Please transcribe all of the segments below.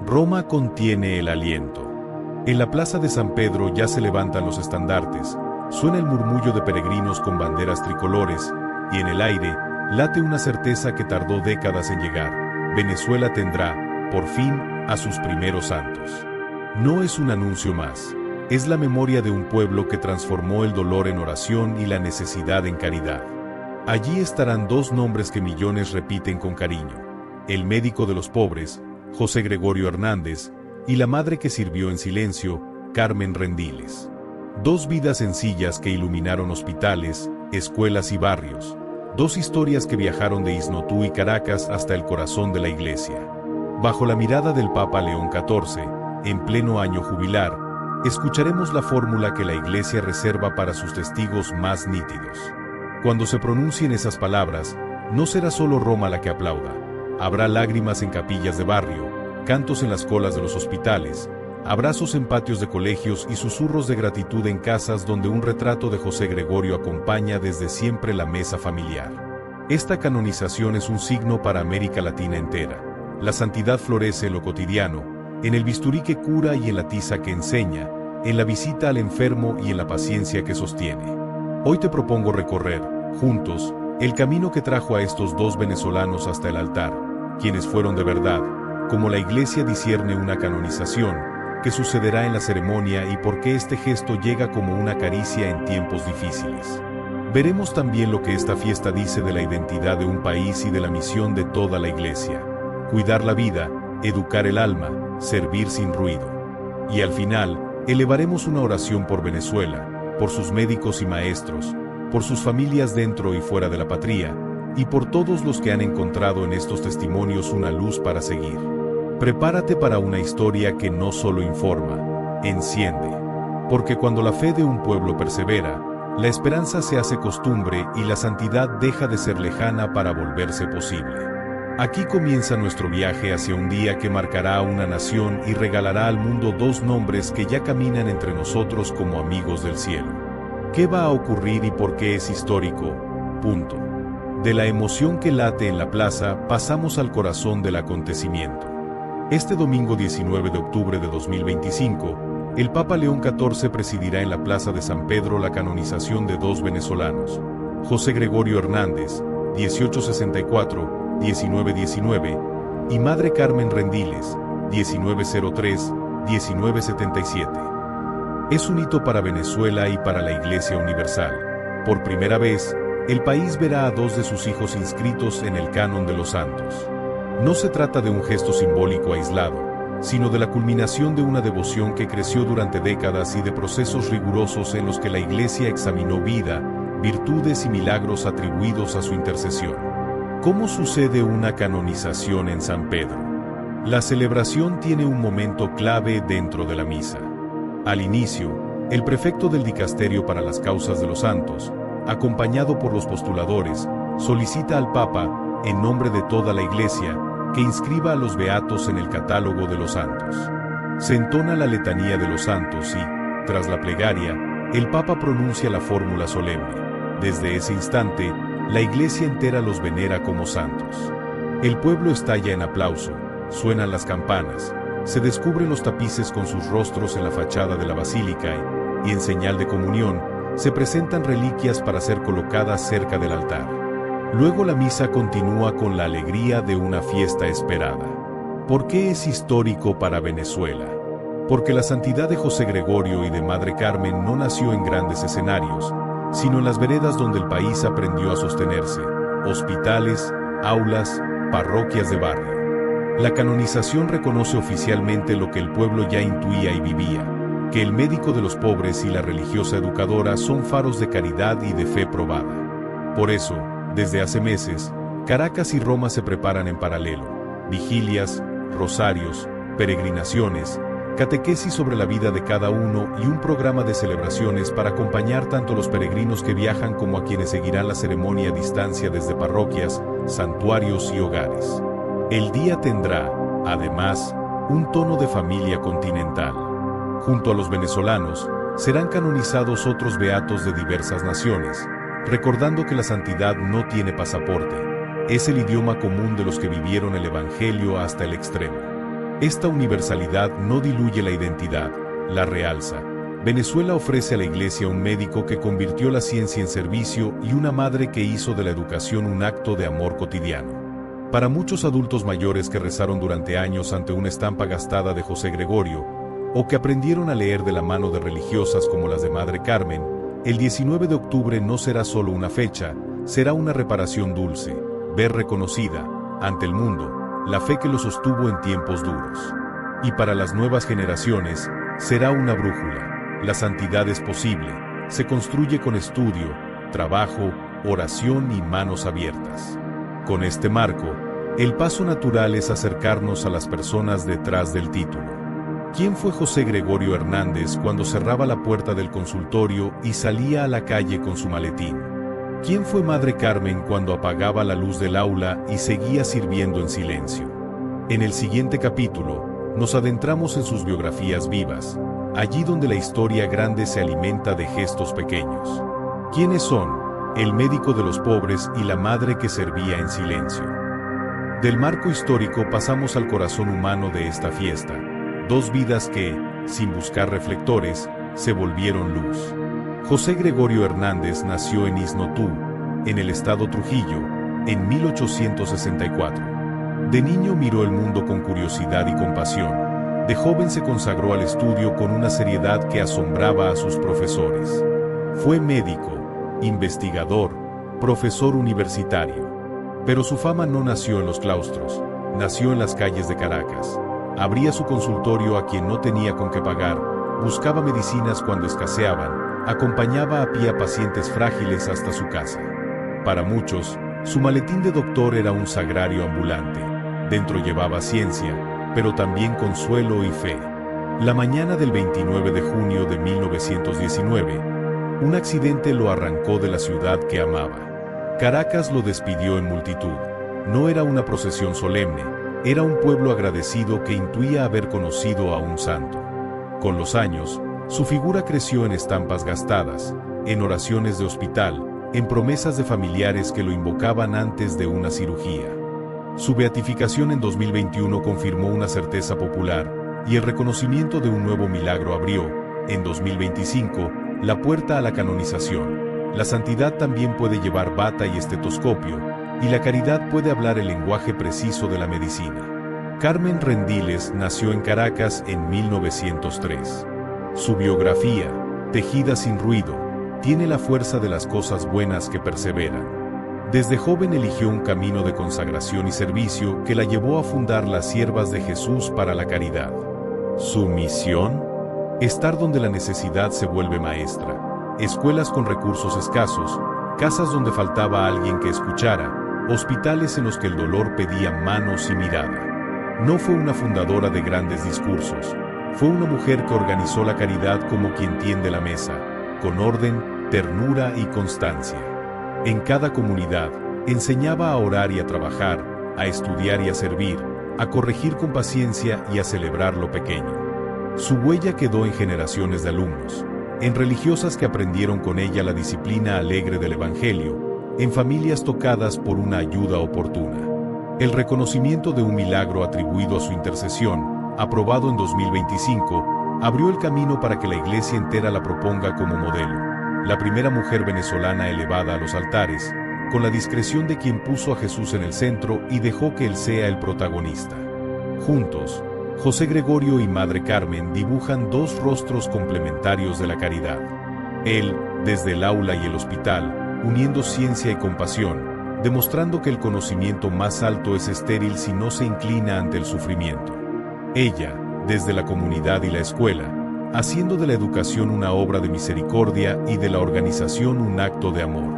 Roma contiene el aliento. En la plaza de San Pedro ya se levantan los estandartes, suena el murmullo de peregrinos con banderas tricolores, y en el aire late una certeza que tardó décadas en llegar: Venezuela tendrá, por fin, a sus primeros santos. No es un anuncio más, es la memoria de un pueblo que transformó el dolor en oración y la necesidad en caridad. Allí estarán dos nombres que millones repiten con cariño: el médico de los pobres, José Gregorio Hernández, y la madre que sirvió en silencio, Carmen Rendiles. Dos vidas sencillas que iluminaron hospitales, escuelas y barrios. Dos historias que viajaron de Isnotú y Caracas hasta el corazón de la iglesia. Bajo la mirada del Papa León XIV, en pleno año jubilar, escucharemos la fórmula que la iglesia reserva para sus testigos más nítidos. Cuando se pronuncien esas palabras, no será solo Roma la que aplauda. Habrá lágrimas en capillas de barrio, cantos en las colas de los hospitales, abrazos en patios de colegios y susurros de gratitud en casas donde un retrato de José Gregorio acompaña desde siempre la mesa familiar. Esta canonización es un signo para América Latina entera. La santidad florece en lo cotidiano, en el bisturí que cura y en la tiza que enseña, en la visita al enfermo y en la paciencia que sostiene. Hoy te propongo recorrer, juntos, el camino que trajo a estos dos venezolanos hasta el altar, quienes fueron de verdad, como la iglesia discierne una canonización, qué sucederá en la ceremonia y por qué este gesto llega como una caricia en tiempos difíciles. Veremos también lo que esta fiesta dice de la identidad de un país y de la misión de toda la iglesia: cuidar la vida, educar el alma, servir sin ruido. Y al final, elevaremos una oración por Venezuela, por sus médicos y maestros, por sus familias dentro y fuera de la patria, y por todos los que han encontrado en estos testimonios una luz para seguir. Prepárate para una historia que no solo informa, enciende. Porque cuando la fe de un pueblo persevera, la esperanza se hace costumbre y la santidad deja de ser lejana para volverse posible. Aquí comienza nuestro viaje hacia un día que marcará a una nación y regalará al mundo dos nombres que ya caminan entre nosotros como amigos del cielo. ¿Qué va a ocurrir y por qué es histórico? Punto. De la emoción que late en la plaza pasamos al corazón del acontecimiento. Este domingo 19 de octubre de 2025, el Papa León XIV presidirá en la Plaza de San Pedro la canonización de dos venezolanos: José Gregorio Hernández, 1864-1919, y Madre Carmen Rendiles, 1903-1977. Es un hito para Venezuela y para la Iglesia Universal. Por primera vez, el país verá a dos de sus hijos inscritos en el canon de los santos. No se trata de un gesto simbólico aislado, sino de la culminación de una devoción que creció durante décadas y de procesos rigurosos en los que la Iglesia examinó vida, virtudes y milagros atribuidos a su intercesión. ¿Cómo sucede una canonización en San Pedro? La celebración tiene un momento clave dentro de la misa. Al inicio, el prefecto del dicasterio para las causas de los santos, acompañado por los postuladores, solicita al Papa, en nombre de toda la Iglesia, que inscriba a los beatos en el catálogo de los santos. Se entona la letanía de los santos y, tras la plegaria, el Papa pronuncia la fórmula solemne. Desde ese instante, la Iglesia entera los venera como santos. El pueblo estalla en aplauso, suenan las campanas, se descubren los tapices con sus rostros en la fachada de la basílica y en señal de comunión, se presentan reliquias para ser colocadas cerca del altar. Luego la misa continúa con la alegría de una fiesta esperada. ¿Por qué es histórico para Venezuela? Porque la santidad de José Gregorio y de Madre Carmen no nació en grandes escenarios, sino en las veredas donde el país aprendió a sostenerse: hospitales, aulas, parroquias de barrio. La canonización reconoce oficialmente lo que el pueblo ya intuía y vivía: que el médico de los pobres y la religiosa educadora son faros de caridad y de fe probada. Por eso, desde hace meses, Caracas y Roma se preparan en paralelo: vigilias, rosarios, peregrinaciones, catequesis sobre la vida de cada uno y un programa de celebraciones para acompañar tanto a los peregrinos que viajan como a quienes seguirán la ceremonia a distancia desde parroquias, santuarios y hogares. El día tendrá, además, un tono de familia continental. Junto a los venezolanos, serán canonizados otros beatos de diversas naciones, recordando que la santidad no tiene pasaporte, es el idioma común de los que vivieron el Evangelio hasta el extremo. Esta universalidad no diluye la identidad, la realza. Venezuela ofrece a la Iglesia un médico que convirtió la ciencia en servicio y una madre que hizo de la educación un acto de amor cotidiano. Para muchos adultos mayores que rezaron durante años ante una estampa gastada de José Gregorio, o que aprendieron a leer de la mano de religiosas como las de Madre Carmen, el 19 de octubre no será solo una fecha, será una reparación dulce, ver reconocida, ante el mundo, la fe que lo sostuvo en tiempos duros. Y para las nuevas generaciones, será una brújula. La santidad es posible, se construye con estudio, trabajo, oración y manos abiertas. Con este marco, el paso natural es acercarnos a las personas detrás del título. ¿Quién fue José Gregorio Hernández cuando cerraba la puerta del consultorio y salía a la calle con su maletín? ¿Quién fue Madre Carmen cuando apagaba la luz del aula y seguía sirviendo en silencio? En el siguiente capítulo, nos adentramos en sus biografías vivas, allí donde la historia grande se alimenta de gestos pequeños. ¿Quiénes son? El médico de los pobres y la madre que servía en silencio. Del marco histórico pasamos al corazón humano de esta fiesta, dos vidas que, sin buscar reflectores, se volvieron luz. José Gregorio Hernández nació en Iznotú, en el estado Trujillo, en 1864. De niño miró el mundo con curiosidad y compasión. De joven se consagró al estudio con una seriedad que asombraba a sus profesores. Fue médico, investigador, profesor universitario. Pero su fama no nació en los claustros, nació en las calles de Caracas. Abría su consultorio a quien no tenía con qué pagar, buscaba medicinas cuando escaseaban, acompañaba a pie a pacientes frágiles hasta su casa. Para muchos, su maletín de doctor era un sagrario ambulante. Dentro llevaba ciencia, pero también consuelo y fe. La mañana del 29 de junio de 1919, un accidente lo arrancó de la ciudad que amaba. Caracas lo despidió en multitud. No era una procesión solemne, era un pueblo agradecido que intuía haber conocido a un santo. Con los años, su figura creció en estampas gastadas, en oraciones de hospital, en promesas de familiares que lo invocaban antes de una cirugía. Su beatificación en 2021 confirmó una certeza popular, y el reconocimiento de un nuevo milagro abrió, en 2025, la puerta a la canonización. La santidad también puede llevar bata y estetoscopio, y la caridad puede hablar el lenguaje preciso de la medicina. Carmen Rendiles nació en Caracas en 1903. Su biografía, tejida sin ruido, tiene la fuerza de las cosas buenas que perseveran. Desde joven eligió un camino de consagración y servicio que la llevó a fundar las Siervas de Jesús para la Caridad. Su misión: estar donde la necesidad se vuelve maestra, escuelas con recursos escasos, casas donde faltaba alguien que escuchara, hospitales en los que el dolor pedía manos y mirada. No fue una fundadora de grandes discursos, fue una mujer que organizó la caridad como quien tiende la mesa, con orden, ternura y constancia. En cada comunidad, enseñaba a orar y a trabajar, a estudiar y a servir, a corregir con paciencia y a celebrar lo pequeño. Su huella quedó en generaciones de alumnos, en religiosas que aprendieron con ella la disciplina alegre del Evangelio, en familias tocadas por una ayuda oportuna. El reconocimiento de un milagro atribuido a su intercesión, aprobado en 2025, abrió el camino para que la Iglesia entera la proponga como modelo. La primera mujer venezolana elevada a los altares, con la discreción de quien puso a Jesús en el centro y dejó que Él sea el protagonista. Juntos, José Gregorio y Madre Carmen dibujan dos rostros complementarios de la caridad. Él, desde el aula y el hospital, uniendo ciencia y compasión, demostrando que el conocimiento más alto es estéril si no se inclina ante el sufrimiento. Ella, desde la comunidad y la escuela, haciendo de la educación una obra de misericordia y de la organización un acto de amor.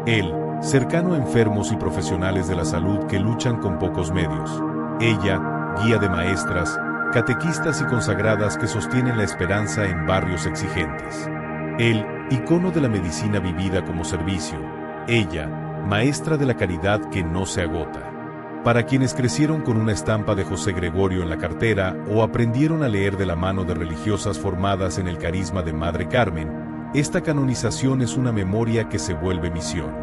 Él, cercano a enfermos y profesionales de la salud que luchan con pocos medios. Ella, guía de maestras, catequistas y consagradas que sostienen la esperanza en barrios exigentes. Él, icono de la medicina vivida como servicio. Ella, maestra de la caridad que no se agota. Para quienes crecieron con una estampa de José Gregorio en la cartera o aprendieron a leer de la mano de religiosas formadas en el carisma de Madre Carmen, esta canonización es una memoria que se vuelve misión.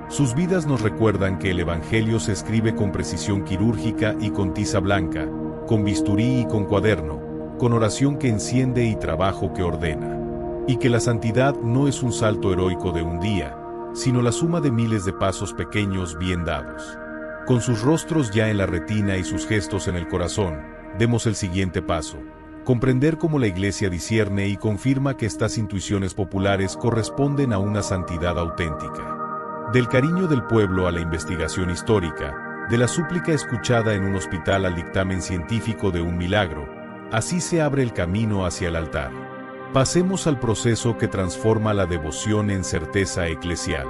Sus vidas nos recuerdan que el Evangelio se escribe con precisión quirúrgica y con tiza blanca, con bisturí y con cuaderno, con oración que enciende y trabajo que ordena. Y que la santidad no es un salto heroico de un día, sino la suma de miles de pasos pequeños bien dados. Con sus rostros ya en la retina y sus gestos en el corazón, demos el siguiente paso: comprender cómo la Iglesia discierne y confirma que estas intuiciones populares corresponden a una santidad auténtica. Del cariño del pueblo a la investigación histórica, de la súplica escuchada en un hospital al dictamen científico de un milagro, así se abre el camino hacia el altar. Pasemos al proceso que transforma la devoción en certeza eclesial.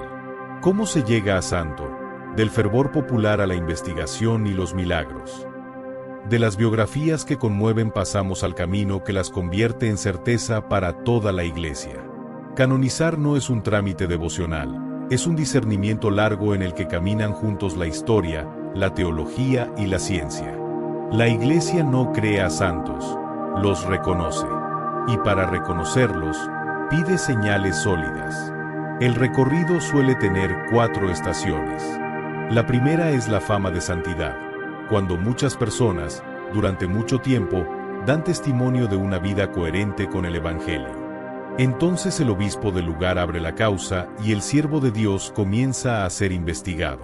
¿Cómo se llega a santo? Del fervor popular a la investigación y los milagros. De las biografías que conmueven pasamos al camino que las convierte en certeza para toda la Iglesia. Canonizar no es un trámite devocional, es un discernimiento largo en el que caminan juntos la historia, la teología y la ciencia. La Iglesia no crea santos, los reconoce. Y para reconocerlos, pide señales sólidas. El recorrido suele tener 4 estaciones. La primera es la fama de santidad, cuando muchas personas, durante mucho tiempo, dan testimonio de una vida coherente con el Evangelio. Entonces el obispo del lugar abre la causa y el siervo de Dios comienza a ser investigado.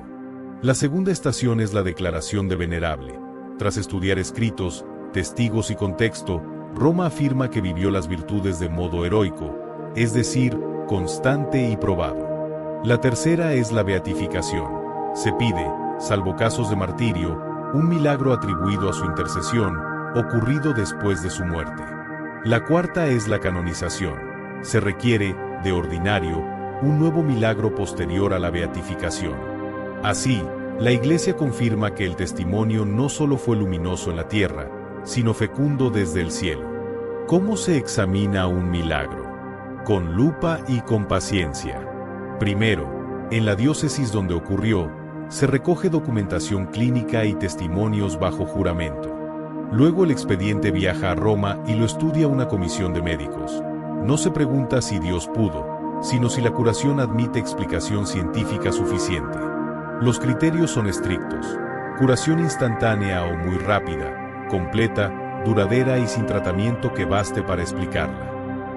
La segunda estación es la declaración de venerable. Tras estudiar escritos, testigos y contexto, Roma afirma que vivió las virtudes de modo heroico, es decir, constante y probado. La tercera es la beatificación. Se pide, salvo casos de martirio, un milagro atribuido a su intercesión, ocurrido después de su muerte. La cuarta es la canonización. Se requiere, de ordinario, un nuevo milagro posterior a la beatificación. Así, la Iglesia confirma que el testimonio no solo fue luminoso en la tierra, sino fecundo desde el cielo. ¿Cómo se examina un milagro? Con lupa y con paciencia. Primero, en la diócesis donde ocurrió, se recoge documentación clínica y testimonios bajo juramento. Luego el expediente viaja a Roma y lo estudia una comisión de médicos. No se pregunta si Dios pudo, sino si la curación admite explicación científica suficiente. Los criterios son estrictos: curación instantánea o muy rápida, completa, duradera y sin tratamiento que baste para explicarla.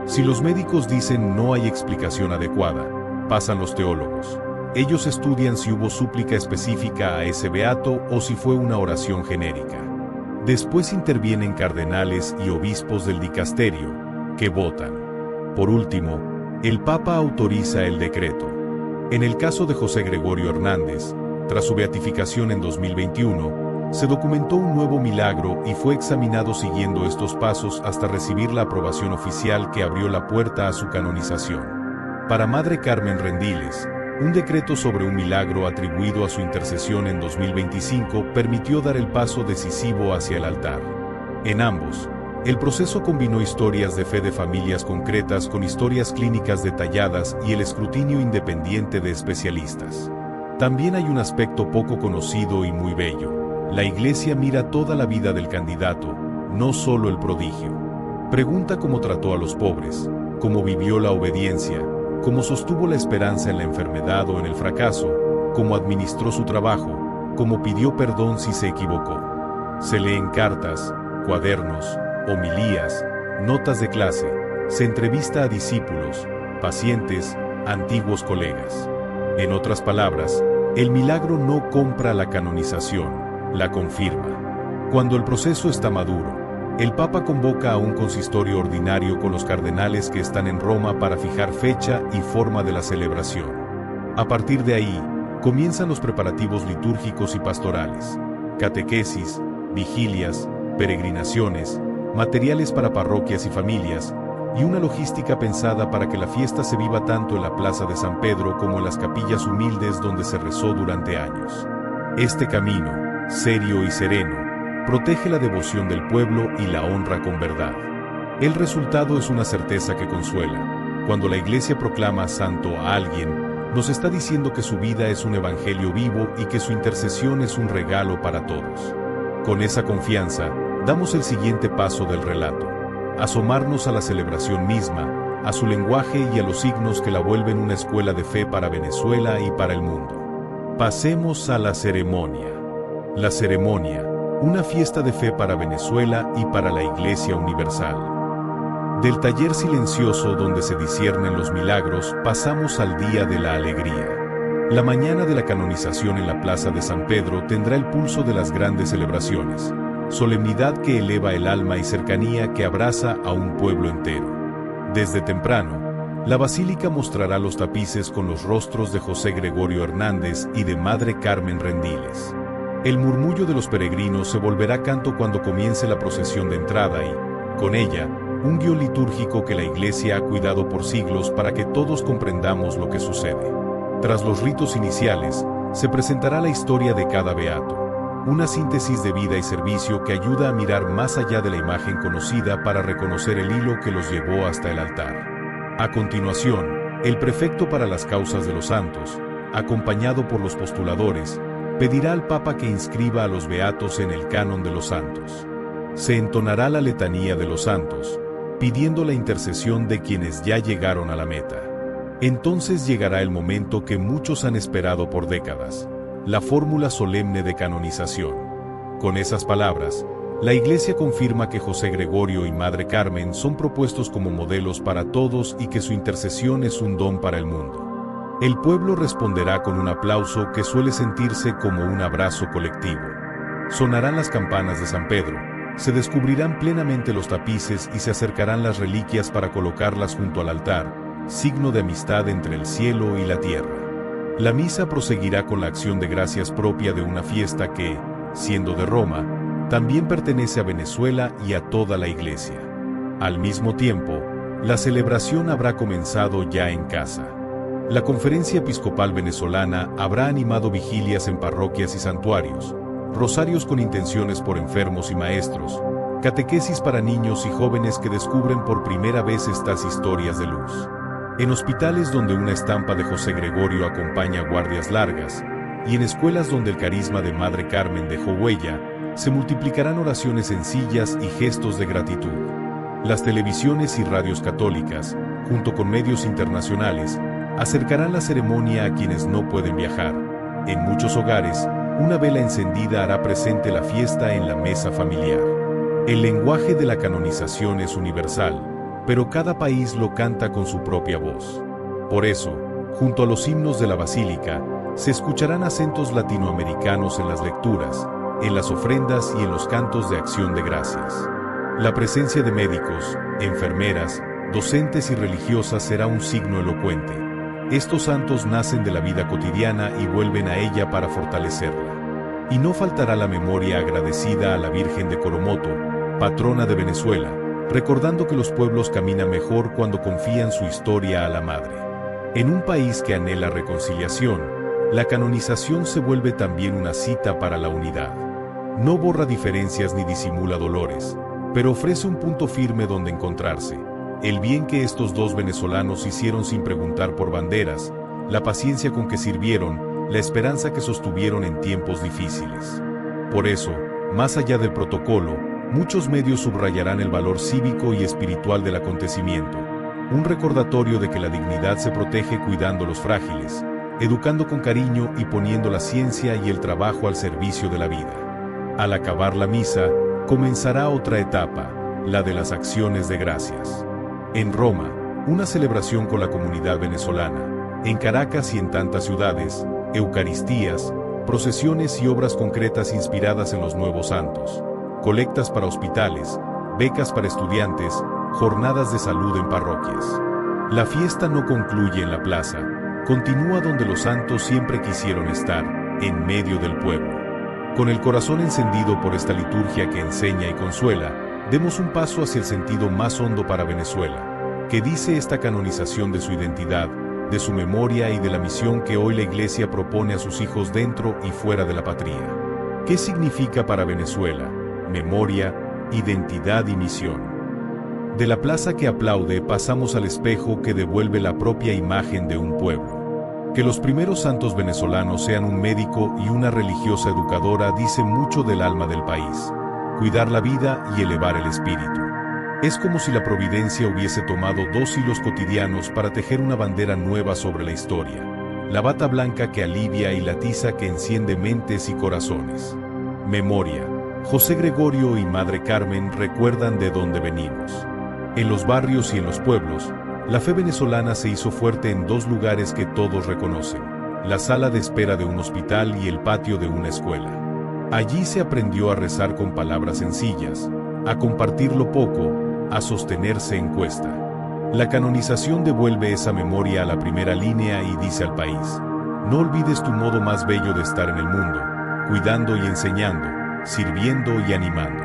Si los médicos dicen no hay explicación adecuada, pasan los teólogos. Ellos estudian si hubo súplica específica a ese beato o si fue una oración genérica. Después intervienen cardenales y obispos del dicasterio, que votan. Por último, el Papa autoriza el decreto. En el caso de José Gregorio Hernández, tras su beatificación en 2021, se documentó un nuevo milagro y fue examinado siguiendo estos pasos hasta recibir la aprobación oficial que abrió la puerta a su canonización. Para Madre Carmen Rendiles, un decreto sobre un milagro atribuido a su intercesión en 2025 permitió dar el paso decisivo hacia el altar. En ambos, el proceso combinó historias de fe de familias concretas con historias clínicas detalladas y el escrutinio independiente de especialistas. También hay un aspecto poco conocido y muy bello. La Iglesia mira toda la vida del candidato, no solo el prodigio. Pregunta cómo trató a los pobres, cómo vivió la obediencia, cómo sostuvo la esperanza en la enfermedad o en el fracaso, cómo administró su trabajo, cómo pidió perdón si se equivocó. Se leen cartas, cuadernos, homilías, notas de clase, se entrevista a discípulos, pacientes, antiguos colegas. En otras palabras, el milagro no compra la canonización, la confirma. Cuando el proceso está maduro, el Papa convoca a un consistorio ordinario con los cardenales que están en Roma para fijar fecha y forma de la celebración. A partir de ahí, comienzan los preparativos litúrgicos y pastorales, catequesis, vigilias, peregrinaciones, materiales para parroquias y familias, y una logística pensada para que la fiesta se viva tanto en la Plaza de San Pedro como en las capillas humildes donde se rezó durante años. Este camino, serio y sereno, protege la devoción del pueblo y la honra con verdad. El resultado es una certeza que consuela. Cuando la Iglesia proclama santo a alguien, nos está diciendo que su vida es un evangelio vivo y que su intercesión es un regalo para todos. Con esa confianza, damos el siguiente paso del relato: asomarnos a la celebración misma, a su lenguaje y a los signos que la vuelven una escuela de fe para Venezuela y para el mundo. Pasemos a la ceremonia. La ceremonia, una fiesta de fe para Venezuela y para la Iglesia Universal. Del taller silencioso donde se disciernen los milagros, pasamos al día de la alegría. La mañana de la canonización en la Plaza de San Pedro tendrá el pulso de las grandes celebraciones, solemnidad que eleva el alma y cercanía que abraza a un pueblo entero. Desde temprano, la basílica mostrará los tapices con los rostros de José Gregorio Hernández y de Madre Carmen Rendiles. El murmullo de los peregrinos se volverá canto cuando comience la procesión de entrada y, con ella, un guión litúrgico que la Iglesia ha cuidado por siglos para que todos comprendamos lo que sucede. Tras los ritos iniciales, se presentará la historia de cada beato, una síntesis de vida y servicio que ayuda a mirar más allá de la imagen conocida para reconocer el hilo que los llevó hasta el altar. A continuación, el prefecto para las causas de los santos, acompañado por los postuladores, pedirá al Papa que inscriba a los beatos en el canon de los santos. Se entonará la letanía de los santos, pidiendo la intercesión de quienes ya llegaron a la meta. Entonces llegará el momento que muchos han esperado por décadas, la fórmula solemne de canonización. Con esas palabras, la Iglesia confirma que José Gregorio y Madre Carmen son propuestos como modelos para todos y que su intercesión es un don para el mundo. El pueblo responderá con un aplauso que suele sentirse como un abrazo colectivo. Sonarán las campanas de San Pedro, se descubrirán plenamente los tapices y se acercarán las reliquias para colocarlas junto al altar, signo de amistad entre el cielo y la tierra. La misa proseguirá con la acción de gracias propia de una fiesta que, siendo de Roma, también pertenece a Venezuela y a toda la Iglesia. Al mismo tiempo, la celebración habrá comenzado ya en casa. La Conferencia Episcopal Venezolana habrá animado vigilias en parroquias y santuarios, rosarios con intenciones por enfermos y maestros, catequesis para niños y jóvenes que descubren por primera vez estas historias de luz. En hospitales donde una estampa de José Gregorio acompaña guardias largas, y en escuelas donde el carisma de Madre Carmen dejó huella, se multiplicarán oraciones sencillas y gestos de gratitud. Las televisiones y radios católicas, junto con medios internacionales, acercarán la ceremonia a quienes no pueden viajar. En muchos hogares, una vela encendida hará presente la fiesta en la mesa familiar. El lenguaje de la canonización es universal, pero cada país lo canta con su propia voz. Por eso, junto a los himnos de la basílica, se escucharán acentos latinoamericanos en las lecturas, en las ofrendas y en los cantos de acción de gracias. La presencia de médicos, enfermeras, docentes y religiosas será un signo elocuente. Estos santos nacen de la vida cotidiana y vuelven a ella para fortalecerla. Y no faltará la memoria agradecida a la Virgen de Coromoto, patrona de Venezuela, recordando que los pueblos caminan mejor cuando confían su historia a la Madre. En un país que anhela reconciliación, la canonización se vuelve también una cita para la unidad. No borra diferencias ni disimula dolores, pero ofrece un punto firme donde encontrarse. El bien que estos dos venezolanos hicieron sin preguntar por banderas, la paciencia con que sirvieron, la esperanza que sostuvieron en tiempos difíciles. Por eso, más allá del protocolo, muchos medios subrayarán el valor cívico y espiritual del acontecimiento, un recordatorio de que la dignidad se protege cuidando los frágiles, educando con cariño y poniendo la ciencia y el trabajo al servicio de la vida. Al acabar la misa, comenzará otra etapa, la de las acciones de gracias. En Roma, una celebración con la comunidad venezolana. En Caracas y en tantas ciudades, eucaristías, procesiones y obras concretas inspiradas en los nuevos santos. Colectas para hospitales, becas para estudiantes, jornadas de salud en parroquias. La fiesta no concluye en la plaza, continúa donde los santos siempre quisieron estar, en medio del pueblo. Con el corazón encendido por esta liturgia que enseña y consuela, demos un paso hacia el sentido más hondo para Venezuela, que dice esta canonización de su identidad, de su memoria y de la misión que hoy la Iglesia propone a sus hijos dentro y fuera de la patria. ¿Qué significa para Venezuela? Memoria, identidad y misión. De la plaza que aplaude pasamos al espejo que devuelve la propia imagen de un pueblo. Que los primeros santos venezolanos sean un médico y una religiosa educadora dice mucho del alma del país. Cuidar la vida y elevar el espíritu. Es como si la providencia hubiese tomado dos hilos cotidianos para tejer una bandera nueva sobre la historia. La bata blanca que alivia y la tiza que enciende mentes y corazones. Memoria. José Gregorio y Madre Carmen recuerdan de dónde venimos. En los barrios y en los pueblos, la fe venezolana se hizo fuerte en dos lugares que todos reconocen: la sala de espera de un hospital y el patio de una escuela. Allí se aprendió a rezar con palabras sencillas, a compartir lo poco, a sostenerse en cuesta. La canonización devuelve esa memoria a la primera línea y dice al país: no olvides tu modo más bello de estar en el mundo, cuidando y enseñando, sirviendo y animando.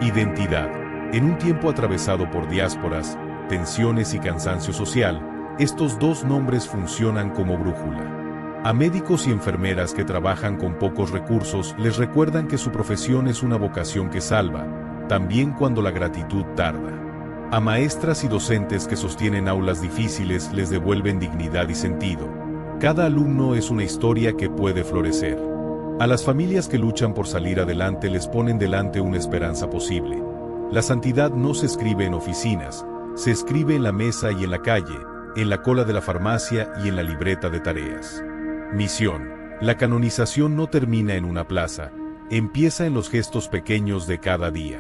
Identidad. En un tiempo atravesado por diásporas, tensiones y cansancio social, estos dos nombres funcionan como brújula. A médicos y enfermeras que trabajan con pocos recursos les recuerdan que su profesión es una vocación que salva, también cuando la gratitud tarda. A maestras y docentes que sostienen aulas difíciles les devuelven dignidad y sentido. Cada alumno es una historia que puede florecer. A las familias que luchan por salir adelante les ponen delante una esperanza posible. La santidad no se escribe en oficinas, se escribe en la mesa y en la calle, en la cola de la farmacia y en la libreta de tareas. Misión. La canonización no termina en una plaza, empieza en los gestos pequeños de cada día.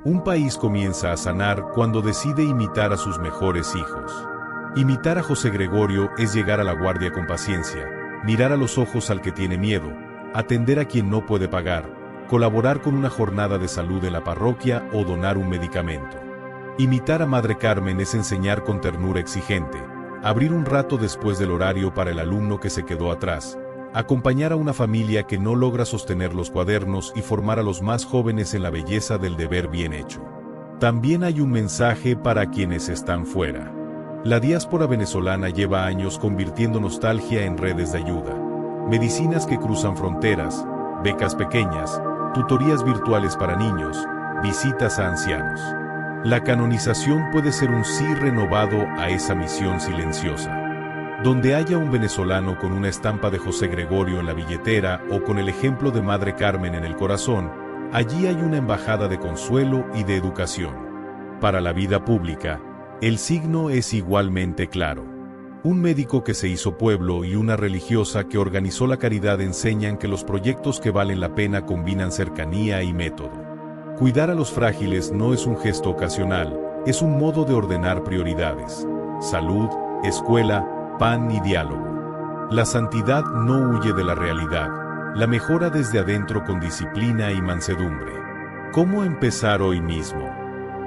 Un país comienza a sanar cuando decide imitar a sus mejores hijos. Imitar a José Gregorio es llegar a la guardia con paciencia, mirar a los ojos al que tiene miedo, atender a quien no puede pagar, colaborar con una jornada de salud en la parroquia o donar un medicamento. Imitar a Madre Carmen es enseñar con ternura exigente, abrir un rato después del horario para el alumno que se quedó atrás, acompañar a una familia que no logra sostener los cuadernos y formar a los más jóvenes en la belleza del deber bien hecho. También hay un mensaje para quienes están fuera. La diáspora venezolana lleva años convirtiendo nostalgia en redes de ayuda. Medicinas que cruzan fronteras, becas pequeñas, tutorías virtuales para niños, visitas a ancianos. La canonización puede ser un sí renovado a esa misión silenciosa. Donde haya un venezolano con una estampa de José Gregorio en la billetera o con el ejemplo de Madre Carmen en el corazón, allí hay una embajada de consuelo y de educación. Para la vida pública, el signo es igualmente claro. Un médico que se hizo pueblo y una religiosa que organizó la caridad enseñan que los proyectos que valen la pena combinan cercanía y método. Cuidar a los frágiles no es un gesto ocasional, es un modo de ordenar prioridades. Salud, escuela, pan y diálogo. La santidad no huye de la realidad, la mejora desde adentro con disciplina y mansedumbre. ¿Cómo empezar hoy mismo?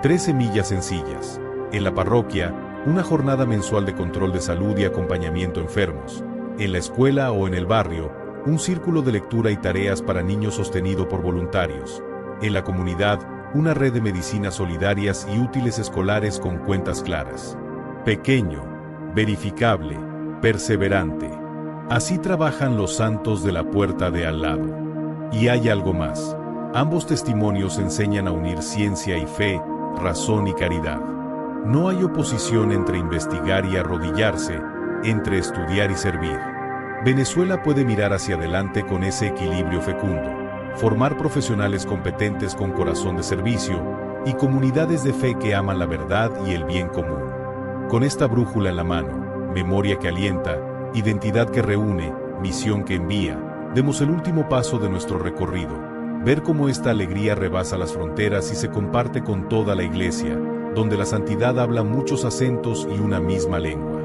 3 semillas sencillas. En la parroquia, una jornada mensual de control de salud y acompañamiento a enfermos. En la escuela o en el barrio, un círculo de lectura y tareas para niños sostenido por voluntarios. En la comunidad, una red de medicinas solidarias y útiles escolares con cuentas claras. Pequeño, verificable, perseverante. Así trabajan los santos de la puerta de al lado. Y hay algo más. Ambos testimonios enseñan a unir ciencia y fe, razón y caridad. No hay oposición entre investigar y arrodillarse, entre estudiar y servir. Venezuela puede mirar hacia adelante con ese equilibrio fecundo, formar profesionales competentes con corazón de servicio y comunidades de fe que aman la verdad y el bien común. Con esta brújula en la mano, memoria que alienta, identidad que reúne, misión que envía, demos el último paso de nuestro recorrido, ver cómo esta alegría rebasa las fronteras y se comparte con toda la Iglesia, donde la santidad habla muchos acentos y una misma lengua.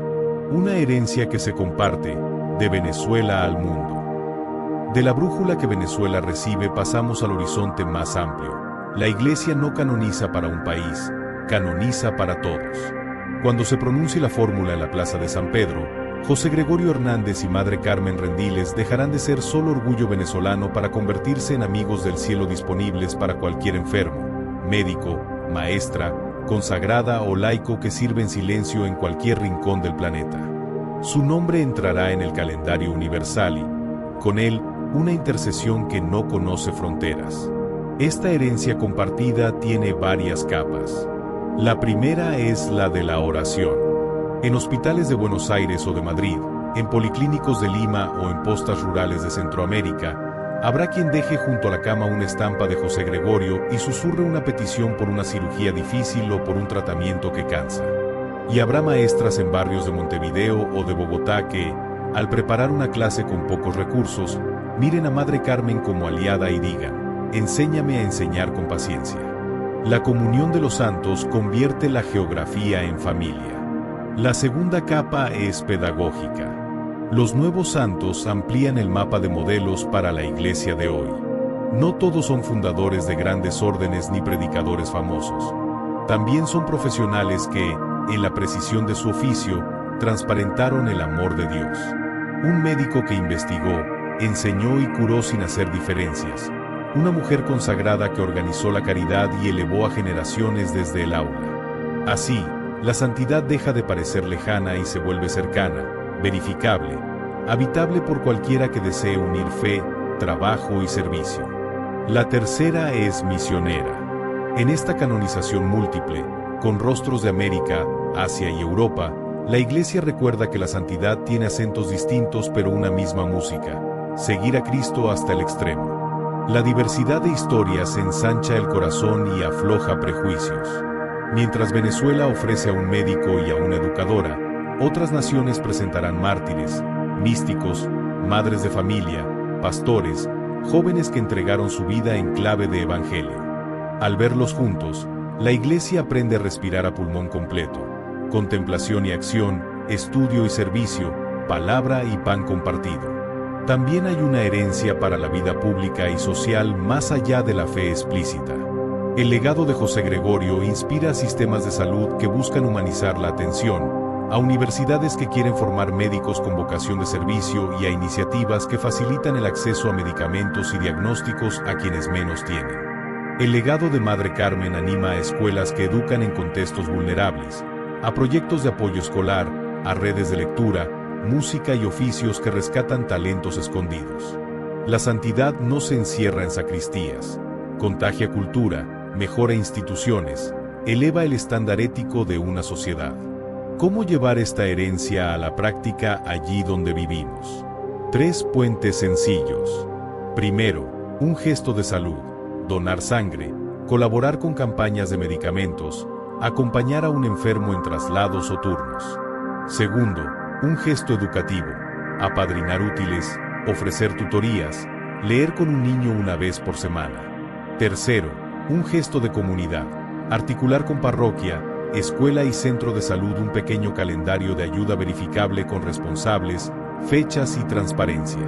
Una herencia que se comparte, de Venezuela al mundo. De la brújula que Venezuela recibe pasamos al horizonte más amplio. La Iglesia no canoniza para un país, canoniza para todos. Cuando se pronuncie la fórmula en la Plaza de San Pedro, José Gregorio Hernández y Madre Carmen Rendiles dejarán de ser solo orgullo venezolano para convertirse en amigos del cielo disponibles para cualquier enfermo, médico, maestra, consagrada o laico que sirve en silencio en cualquier rincón del planeta. Su nombre entrará en el calendario universal y, con él, una intercesión que no conoce fronteras. Esta herencia compartida tiene varias capas. La primera es la de la oración. En hospitales de Buenos Aires o de Madrid, en policlínicos de Lima o en postas rurales de Centroamérica, habrá quien deje junto a la cama una estampa de José Gregorio y susurre una petición por una cirugía difícil o por un tratamiento que cansa. Y habrá maestras en barrios de Montevideo o de Bogotá que, al preparar una clase con pocos recursos, miren a Madre Carmen como aliada y digan: enséñame a enseñar con paciencia. La comunión de los santos convierte la geografía en familia. La segunda capa es pedagógica. Los nuevos santos amplían el mapa de modelos para la iglesia de hoy. No todos son fundadores de grandes órdenes ni predicadores famosos. También son profesionales que, en la precisión de su oficio, transparentaron el amor de Dios. Un médico que investigó, enseñó y curó sin hacer diferencias. Una mujer consagrada que organizó la caridad y elevó a generaciones desde el aula. Así, la santidad deja de parecer lejana y se vuelve cercana, verificable, habitable por cualquiera que desee unir fe, trabajo y servicio. La tercera es misionera. En esta canonización múltiple, con rostros de América, Asia y Europa, la Iglesia recuerda que la santidad tiene acentos distintos pero una misma música: seguir a Cristo hasta el extremo. La diversidad de historias ensancha el corazón y afloja prejuicios. Mientras Venezuela ofrece a un médico y a una educadora, otras naciones presentarán mártires, místicos, madres de familia, pastores, jóvenes que entregaron su vida en clave de evangelio. Al verlos juntos, la Iglesia aprende a respirar a pulmón completo: contemplación y acción, estudio y servicio, palabra y pan compartido. También hay una herencia para la vida pública y social más allá de la fe explícita. El legado de José Gregorio inspira a sistemas de salud que buscan humanizar la atención, a universidades que quieren formar médicos con vocación de servicio y a iniciativas que facilitan el acceso a medicamentos y diagnósticos a quienes menos tienen. El legado de Madre Carmen anima a escuelas que educan en contextos vulnerables, a proyectos de apoyo escolar, a redes de lectura, música y oficios que rescatan talentos escondidos. La santidad no se encierra en sacristías, contagia cultura, mejora instituciones, eleva el estándar ético de una sociedad. ¿Cómo llevar esta herencia a la práctica allí donde vivimos? 3 puentes sencillos. Primero, un gesto de salud: donar sangre, colaborar con campañas de medicamentos, acompañar a un enfermo en traslados o turnos. Segundo, un gesto educativo: apadrinar útiles, ofrecer tutorías, leer con un niño una vez por semana. Tercero, un gesto de comunidad: articular con parroquia, escuela y centro de salud un pequeño calendario de ayuda verificable con responsables, fechas y transparencia.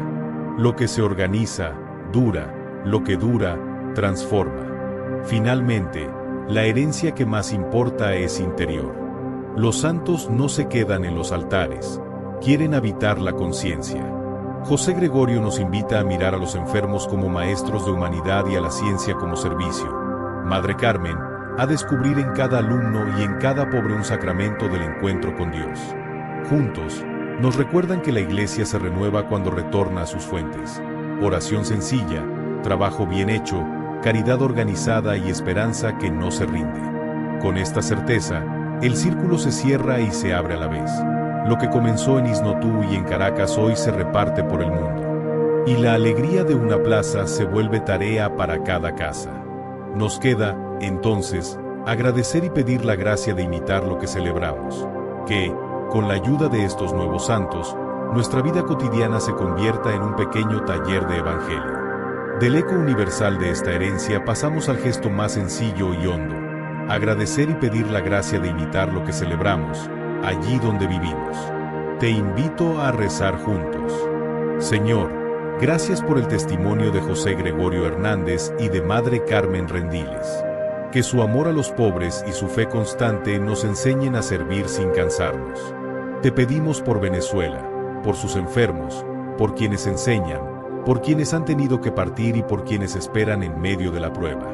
Lo que se organiza, dura; lo que dura, transforma. Finalmente, la herencia que más importa es interior. Los santos no se quedan en los altares, quieren habitar la conciencia. José Gregorio nos invita a mirar a los enfermos como maestros de humanidad y a la ciencia como servicio. Madre Carmen, a descubrir en cada alumno y en cada pobre un sacramento del encuentro con Dios. Juntos, nos recuerdan que la Iglesia se renueva cuando retorna a sus fuentes: oración sencilla, trabajo bien hecho, caridad organizada y esperanza que no se rinde. Con esta certeza, el círculo se cierra y se abre a la vez. Lo que comenzó en Isnotú y en Caracas hoy se reparte por el mundo. Y la alegría de una plaza se vuelve tarea para cada casa. Nos queda, entonces, agradecer y pedir la gracia de imitar lo que celebramos. Que, con la ayuda de estos nuevos santos, nuestra vida cotidiana se convierta en un pequeño taller de evangelio. Del eco universal de esta herencia pasamos al gesto más sencillo y hondo: agradecer y pedir la gracia de imitar lo que celebramos, allí donde vivimos. Te invito a rezar juntos. Señor, gracias por el testimonio de José Gregorio Hernández y de Madre Carmen Rendiles. Que su amor a los pobres y su fe constante nos enseñen a servir sin cansarnos. Te pedimos por Venezuela, por sus enfermos, por quienes enseñan, por quienes han tenido que partir y por quienes esperan en medio de la prueba.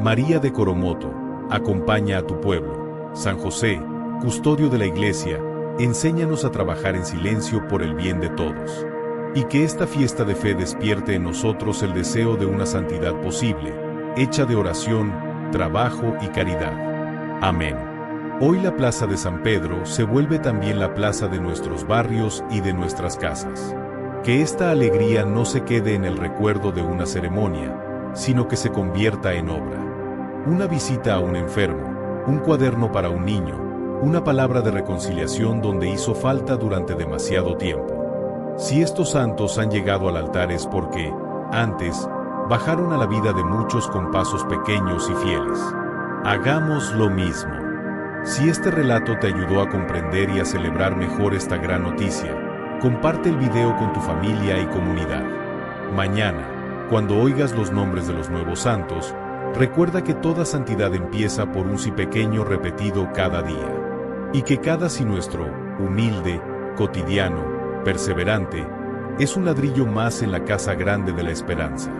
María de Coromoto, acompaña a tu pueblo. San José, custodio de la Iglesia, enséñanos a trabajar en silencio por el bien de todos. Y que esta fiesta de fe despierte en nosotros el deseo de una santidad posible, hecha de oración, trabajo y caridad. Amén. Hoy la Plaza de San Pedro se vuelve también la plaza de nuestros barrios y de nuestras casas. Que esta alegría no se quede en el recuerdo de una ceremonia, sino que se convierta en obra. Una visita a un enfermo, un cuaderno para un niño, una palabra de reconciliación donde hizo falta durante demasiado tiempo. Si estos santos han llegado al altar es porque, antes, bajaron a la vida de muchos con pasos pequeños y fieles. Hagamos lo mismo. Si este relato te ayudó a comprender y a celebrar mejor esta gran noticia, comparte el video con tu familia y comunidad. Mañana, cuando oigas los nombres de los nuevos santos, recuerda que toda santidad empieza por un sí pequeño repetido cada día, y que cada sí nuestro, humilde, cotidiano, perseverante, es un ladrillo más en la casa grande de la esperanza.